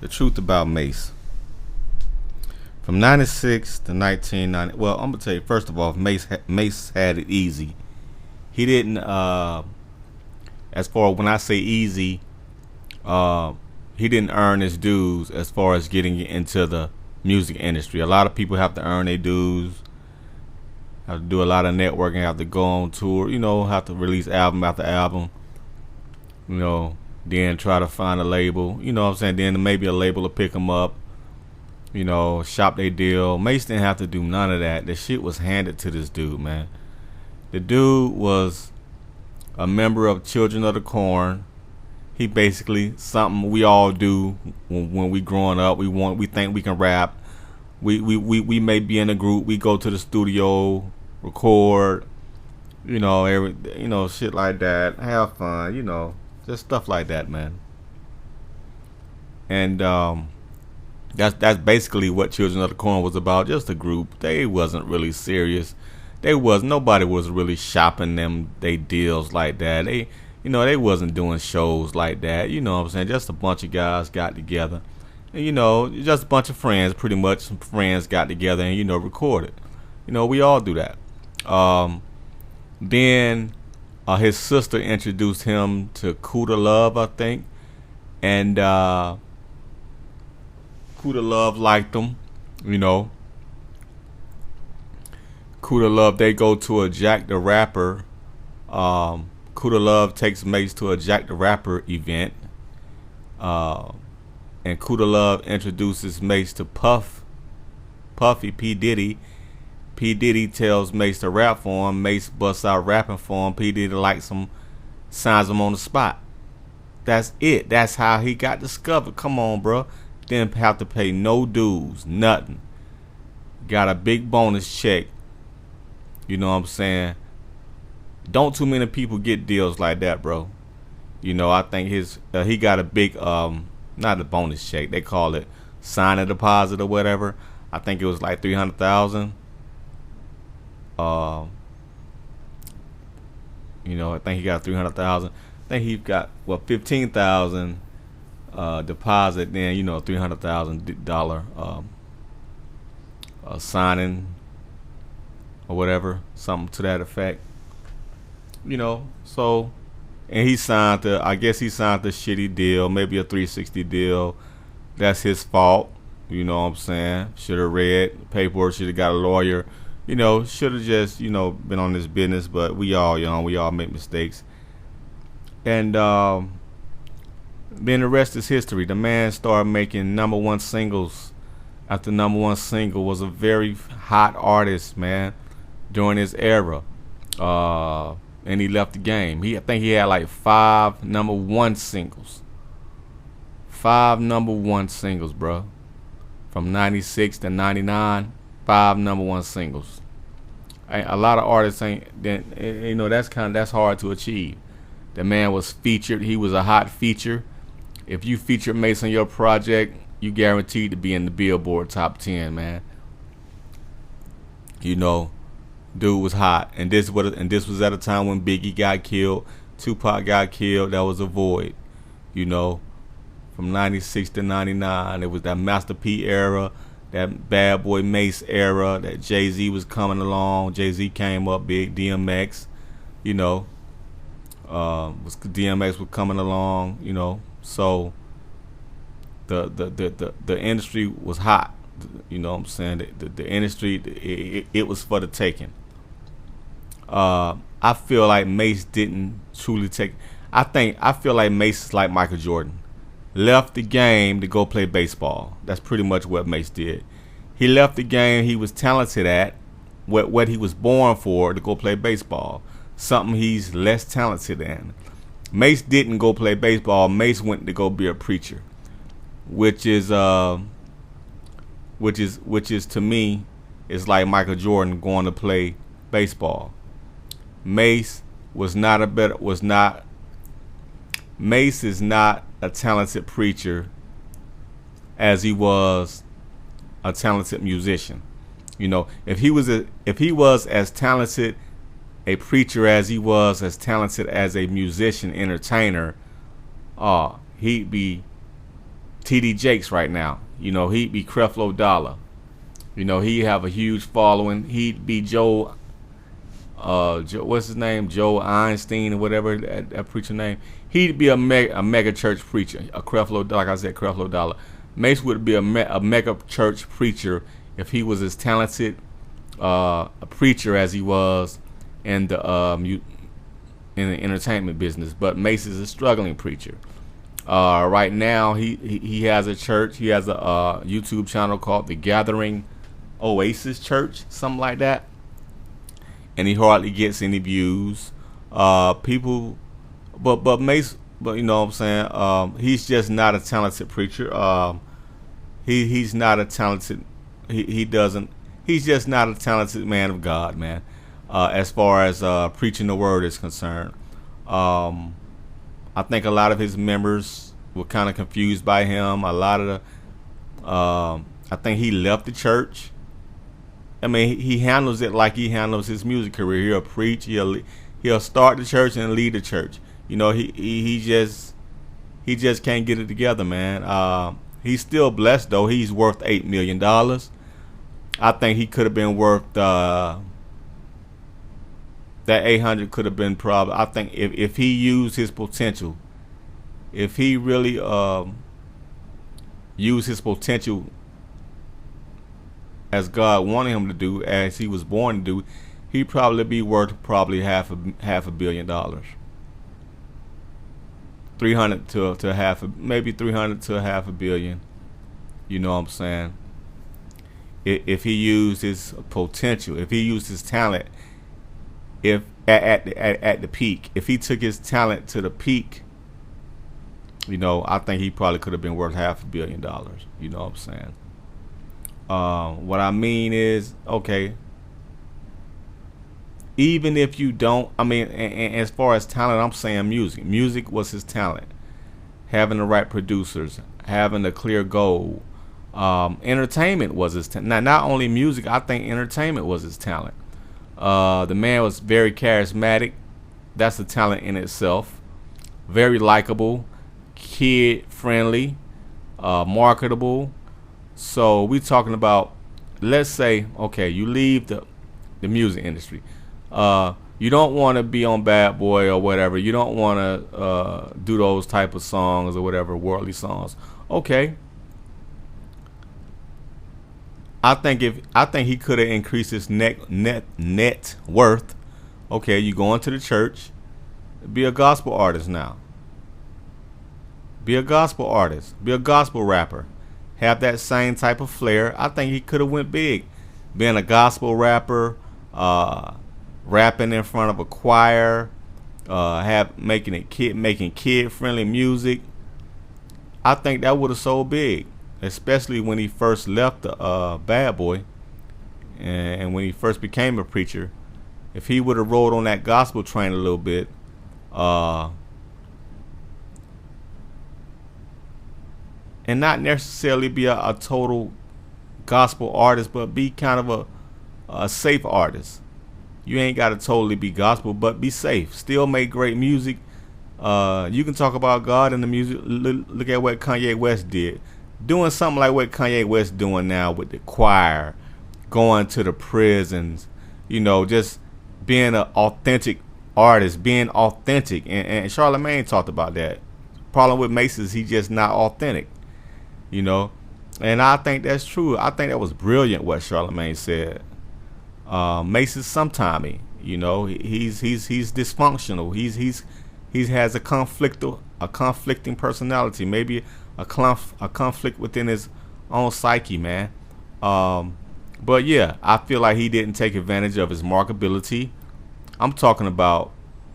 The truth about Mase. From 96 to 1990. Well, I'm going to tell you, first of all, Mase had it easy. He didn't, as far as when I say easy, uh, he didn't earn his dues as far as getting into the music industry. A lot of people have to earn their dues, have to do a lot of networking, have to go on tour, have to release album after album, you know, then try to find a label, you know what I'm saying? Then maybe a label will pick them up, shop their deal. Mace didn't have to do none of that. The shit was handed to this dude, man. The dude was a member of Children of the Corn. He basically something we all do when we growing up. We think we can rap. We may be in a group. We go to the studio, record, shit like that. Have fun, just stuff like that, man. And that's basically what Children of the Corn was about. Just a group. They wasn't really serious. Nobody was really shopping them they deals like that. They wasn't doing shows like that. You know what I'm saying? Just a bunch of guys got together. And, just a bunch of friends, pretty much some friends got together and, recorded. We all do that. Then his sister introduced him to Kuda Love, I think. And Kuda Love liked him, Kuda Love, they go to a Jack the Rapper. Kuda Love takes Mase to a Jack the Rapper event. And Kuda Love introduces Mase to Puffy, P. Diddy. P. Diddy tells Mase to rap for him. Mase busts out rapping for him. P. Diddy likes him, signs him on the spot. That's it. That's how he got discovered. Come on, bro. Didn't have to pay no dues, nothing. Got a big bonus check. You know what I'm saying? Don't too many people get deals like that, bro. I think he got a big not a bonus check. They call it sign-in deposit or whatever. I think it was like 300,000. I think he got 300,000. I think he got 15,000 deposit. Then $300,000 signing or whatever, something to that effect. So, and I guess he signed the shitty deal, maybe a 360 deal. That's his fault. You know what I'm saying? Should have read the paperwork, should have got a lawyer. Should have just, been on this business, but we all make mistakes. And then the rest is history. The man started making number one singles after number one single, was a very hot artist, man, during his era. And he left the game. I think he had like 5 number one singles. 5 number one singles, bro. From 96 to 99, 5 number one singles. A lot of artists that's hard to achieve. The man was featured. He was a hot feature. If you featured Mase on your project, you guaranteed to be in the Billboard top 10, man. Dude was hot, and this was at a time when Biggie got killed, Tupac got killed. That was a void, From 96 to 99, it was that Master P era, that Bad Boy Mase era, that Jay-Z was coming along. Jay-Z came up big, DMX, DMX was coming along, So the industry was hot, what I'm saying. The industry, it was for the taking. I feel like Mase didn't truly take. I feel like Mase is like Michael Jordan. Left the game to go play baseball. That's pretty much what Mase did. He left the game he was talented at, what he was born for, to go play baseball. Something he's less talented in. Mase didn't go play baseball. Mase went to go be a preacher, which is to me is like Michael Jordan going to play baseball. Mase is not a talented preacher as he was a talented musician. If he was as talented a preacher as he was as talented as a musician, entertainer, he'd be TD Jakes right now. You know, he'd be Creflo Dollar. You know, he have a huge following. He'd be what's his name? Joe Einstein or whatever that preacher name. He'd be a mega church preacher. A Creflo, like I said, Creflo Dollar. Mace would be a mega church preacher if he was as talented a preacher as he was in the entertainment business. But Mace is a struggling preacher. Right now, he has a church. He has a YouTube channel called The Gathering Oasis Church, something like that. And he hardly gets any views. People, but Mace, but you know what I'm saying. He's just not a talented preacher. He's not a talented. He doesn't. He's just not a talented man of God, man. As far as preaching the word is concerned, I think a lot of his members were kind of confused by him. A lot of the, I think he left the church. I mean, he handles it like he handles his music career. He'll preach. He'll start the church and lead the church. You know, he just can't get it together, man. He's still blessed though. He's worth $8 million. I think he could have been worth that 800 could have been probably. I think if he used his potential, if he really used his potential as God wanted him to do, as he was born to do, he'd probably be worth probably half a billion dollars. 300 to half a, maybe 300 to half a billion. You know what I'm saying? If he used his potential, if he used his talent, if at the peak, if he took his talent to the peak, you know, I think he probably could have been worth $500 million. You know what I'm saying? What I mean is, okay, even if you don't, I mean, and as far as talent, I'm saying music. Music was his talent. Having the right producers, having a clear goal. Entertainment was his talent. Now, not only music, I think entertainment was his talent. The man was very charismatic. That's a talent in itself. Very likable, kid friendly, marketable. So we talking about, let's say, okay, you leave the music industry. You don't want to be on Bad Boy or whatever. You don't want to do those type of songs or whatever, worldly songs. Okay. I think he could have increased his net worth. Okay, you go into the church, be a gospel artist now. Be a gospel artist. Be a gospel rapper. Have that same type of flair. I think he could have went big, being a gospel rapper, rapping in front of a choir, making kid friendly music. I think that would have sold big, especially when he first left the Bad Boy, and when he first became a preacher. If he would have rode on that gospel train a little bit, and not necessarily be a total gospel artist, but be kind of a safe artist. You ain't got to totally be gospel, but be safe. Still make great music. You can talk about God in the music. Look at what Kanye West did. Doing something like what Kanye West doing now with the choir, going to the prisons, you know, just being an authentic artist, being authentic. And Charlamagne talked about that. Problem with Mase is he just not authentic, you know. And I think that's true. I think that was brilliant what Charlamagne said. Mase is sometimey, you know. He's dysfunctional. He has a conflicting personality. Maybe a conflict within his own psyche, man. But yeah, I feel like he didn't take advantage of his marketability. I'm talking about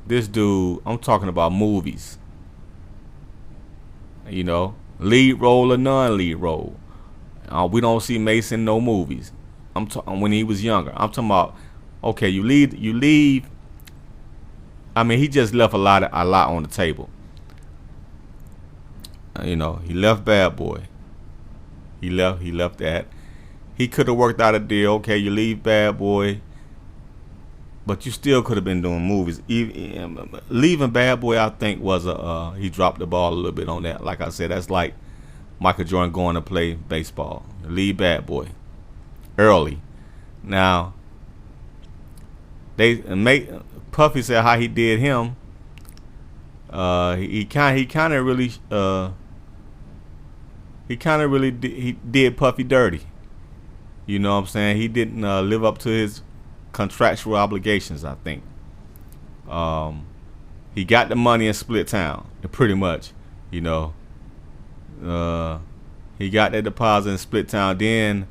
this dude. I'm talking about movies. You know, lead role or non-lead role. We don't see Mase in no movies. When he was younger. I'm talking about, okay, you leave. I mean, he just left a lot on the table. You know, he left Bad Boy. He left that. He could have worked out a deal. Okay, you leave Bad Boy, but you still could have been doing movies. Leaving Bad Boy, I think, was he dropped the ball a little bit on that. Like I said, that's like Michael Jordan going to play baseball. Lead bad boy early. Now they make Puffy said how he did him. He kind of really he did Puffy dirty. You know what I'm saying? He didn't live up to his contractual obligations, I think. He got the money and split town, pretty much. You know, he got that deposit and split town. Then,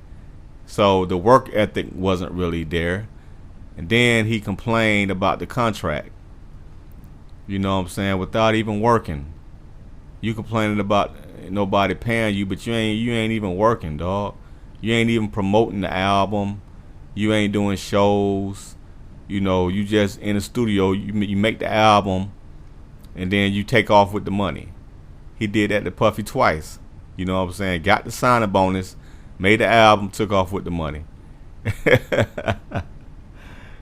so the work ethic wasn't really there. And then he complained about the contract. You know what I'm saying? Without even working. You complaining about nobody paying you, but you ain't even working, dog. You ain't even promoting the album. You ain't doing shows. You know, you just in the studio. You make the album, and then you take off with the money. He did that to Puffy twice. You know what I'm saying? Got the signing bonus, made the album, took off with the money.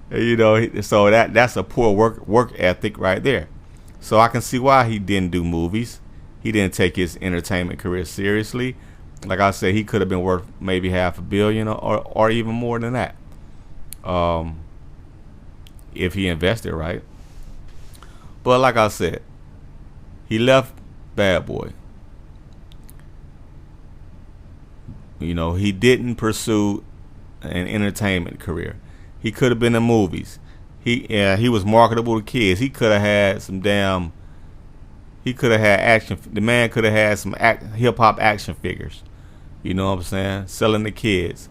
You know, so that's a poor work ethic right there. So I can see why he didn't do movies. He didn't take his entertainment career seriously. Like I said, he could have been worth maybe $500 million or even more than that, if he invested right. But like I said, he left Bad Boy. You know, he didn't pursue an entertainment career. He could have been in movies. He was marketable to kids. He could have had some damn. He could have had action. The man could have had some hip hop action figures. You know what I'm saying? Selling to kids.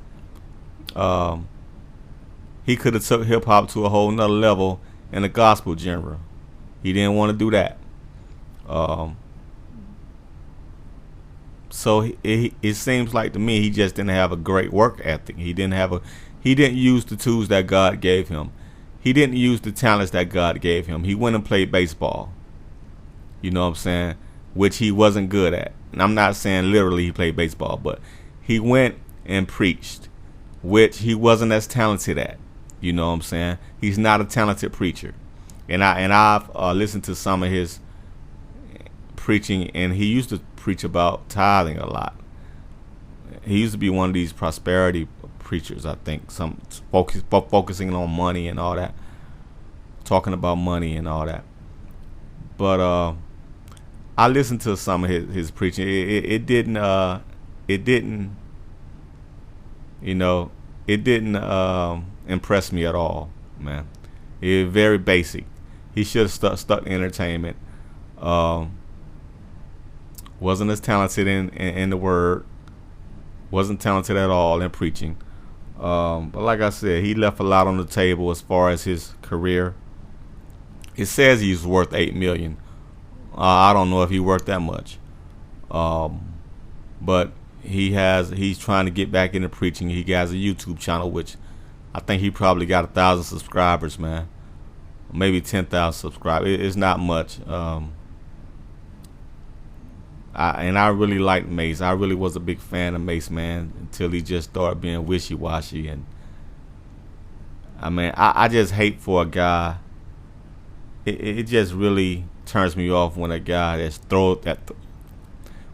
He could have took hip hop to a whole nother level in the gospel genre. He didn't want to do that. So it seems like to me he just didn't have a great work ethic. He didn't use the tools that God gave him. He didn't use the talents that God gave him. He went and played baseball. You know what I'm saying? Which he wasn't good at. And I'm not saying literally he played baseball, but he went and preached, which he wasn't as talented at. You know what I'm saying? He's not a talented preacher. And I've listened to some of his preaching, and he used to preach about tithing a lot. He used to be one of these prosperity preachers, I think, some focusing on money and all that, talking about money and all that. But I listened to some of his preaching. It didn't impress me at all, man. It was very basic. He should have stuck to entertainment. Wasn't as talented in the word. Wasn't talented at all in preaching. But like I said, he left a lot on the table as far as his career. It says he's worth $8 million. I don't know if he's worth that much. But he's trying to get back into preaching. He has a YouTube channel, which I think he probably got 1,000 subscribers, man. Maybe 10,000 subscribers. It's not much. I really liked Mase. I really was a big fan of Mase, man, until he just started being wishy-washy. And I mean, I just hate for a guy. It just really turns me off when a guy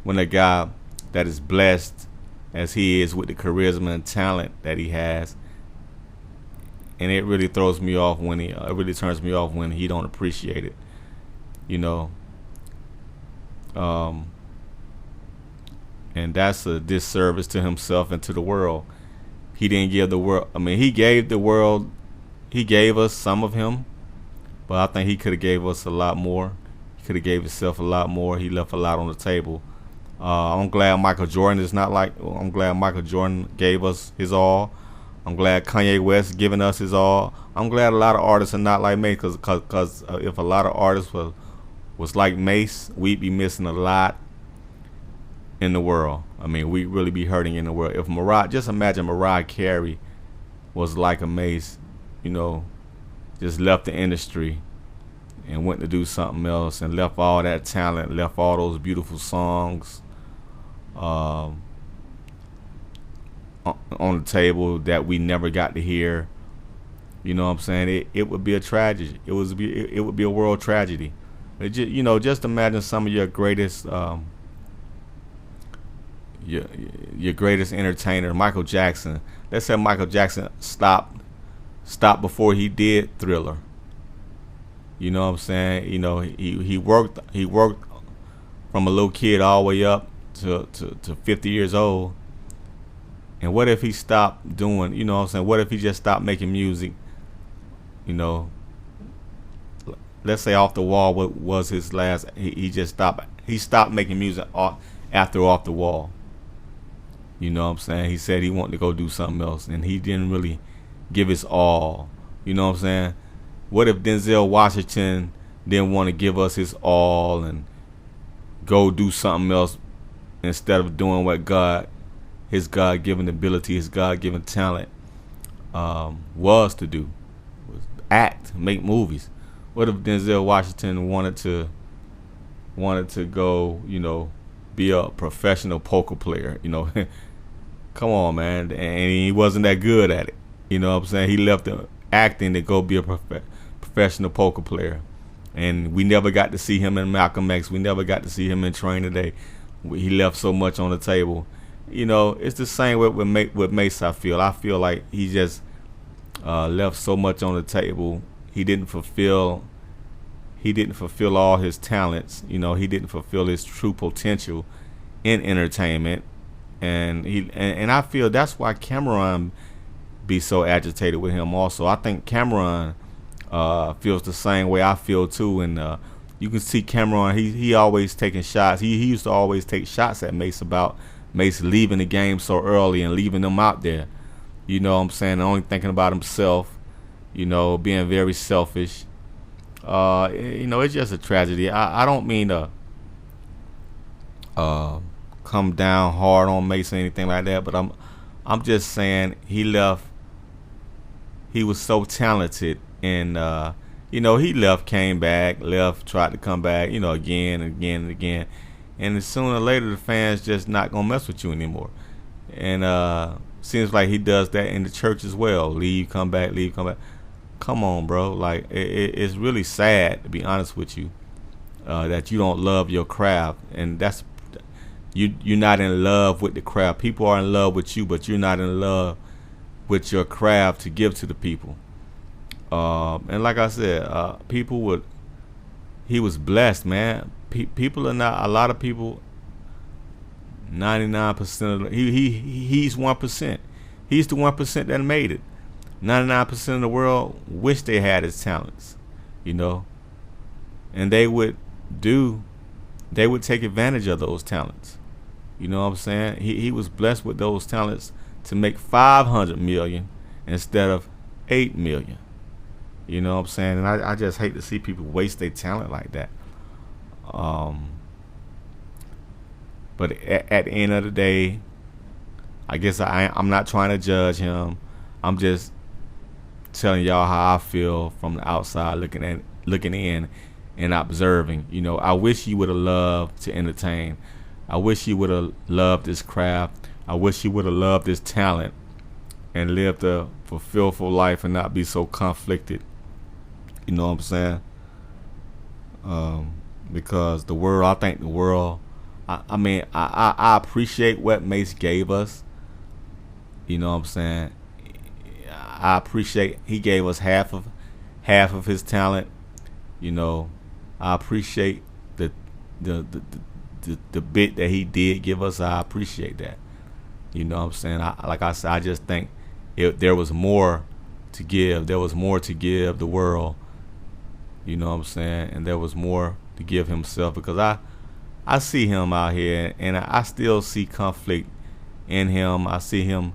when a guy that is blessed as he is with the charisma and talent that he has, and it really throws me off when it really turns me off when he don't appreciate it, you know. And that's a disservice to himself and to the world. He didn't give the world. I mean, he gave the world. He gave us some of him, but I think he could have gave us a lot more. He could have gave himself a lot more. He left a lot on the table. I'm glad Michael Jordan is not like. I'm glad Michael Jordan gave us his all. I'm glad Kanye West giving us his all. I'm glad a lot of artists are not like Mase, because if a lot of artists was like Mase, we'd be missing a lot in the world. I mean, we'd really be hurting in the world. If just imagine Mariah Carey was like a Mase, you know, just left the industry and went to do something else and left all that talent, left all those beautiful songs on the table that we never got to hear. You know what I'm saying? It would be a tragedy. It would be a world tragedy. Just imagine some of your greatest your your greatest entertainer, Michael Jackson. Let's say Michael Jackson stopped before he did Thriller. You know what I'm saying? You know, he worked from a little kid all the way up to 50 years old. And what if he stopped doing, you know what I'm saying? What if he just stopped making music, you know? Let's say Off the Wall was his last, he just stopped making music after Off the Wall. You know what I'm saying? He said he wanted to go do something else, and he didn't really give his all. You know what I'm saying? What if Denzel Washington didn't want to give us his all and go do something else instead of doing what his God-given ability, his God-given talent was to do, was act, make movies? What if Denzel Washington wanted to go, you know, be a professional poker player? You know, come on, man, and he wasn't that good at it. You know what I'm saying? He left the acting to go be a professional poker player, and we never got to see him in Malcolm X. We never got to see him in Train Today. He left so much on the table. You know, it's the same with Mase. I feel like he just left so much on the table. He didn't fulfill all his talents. You know, he didn't fulfill his true potential in entertainment, and I feel that's why Cameron be so agitated with him. Also, I think Cameron feels the same way I feel too, and you can see Cameron. He always taking shots. He used to always take shots at Mase about Mase leaving the game so early and leaving them out there. You know what I'm saying? Only thinking about himself. You know, being very selfish. You know, it's just a tragedy. I don't mean to come down hard on Mase or anything like that, but I'm just saying he left. He was so talented, and you know, he left, came back, left, tried to come back, you know, again and again and again. And sooner or later, the fans just not gonna mess with you anymore. And seems like he does that in the church as well. Leave, come back, leave, come back. Come on, bro. Like it's really sad, to be honest with you, that you don't love your craft, and that's you're not in love with the craft. People are in love with you, but you're not in love with your craft to give to the people. And like I said, he was blessed, man. People are not, a lot of people, 99% of he's 1%. He's the 1% that made it. 99% of the world wish they had his talents, you know, and they would take advantage of those talents. You know what I'm saying? He was blessed with those talents to make 500 million instead of 8 million. You know what I'm saying? And I just hate to see people waste their talent like that. But at the end of the day, I guess I'm not trying to judge him. I'm just telling y'all how I feel from the outside, looking in and observing. You know, I wish he would have loved to entertain. I wish he would have loved his craft. I wish he would have loved his talent and lived a fulfillful life and not be so conflicted. You know what I'm saying? Because the world, I think the world, I mean, I appreciate what Mase gave us. You know what I'm saying? I appreciate he gave us half of his talent. You know, I appreciate the bit that he did give us. I appreciate that. You know what I'm saying? Like I said, I just think there was more to give. There was more to give the world. You know what I'm saying? And there was more to give himself, because I see him out here, and I still see conflict in him. I see him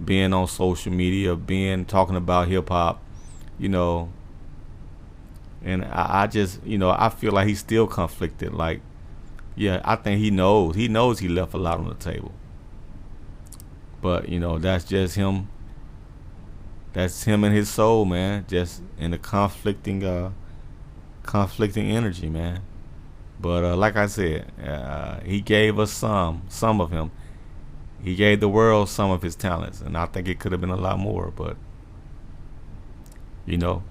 being on social media, talking about hip hop, you know, and I just, you know, I feel like he's still conflicted. Like, yeah, I think he knows he left a lot on the table, but you know, that's just him. That's him and his soul, man, just in the conflicting energy, man. But like I said, he gave us some of him. He gave the world some of his talents, and I think it could have been a lot more. But you know,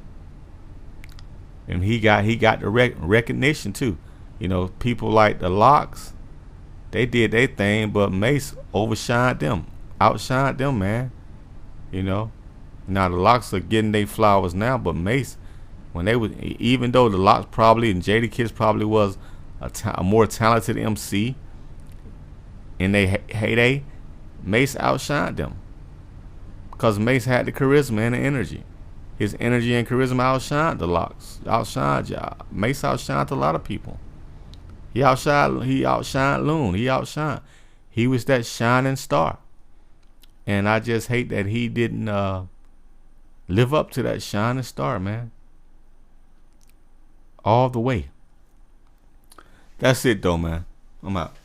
and he got the recognition too. You know, people like the Locks, They did their thing, but Mase overshined them, outshined them, man. You know. Now the Locks are getting their flowers now, but Mase, when they was, even though the Locks probably and Jadakiss probably was a more talented MC in their heyday, Mase outshined them because Mase had the charisma and the energy. His energy and charisma outshined the Locks. Outshined y'all. Mase outshined a lot of people. He outshined Loon. He outshined. He was that shining star. And I just hate that he didn't live up to that shining star, man. All the way. That's it though, man. I'm out.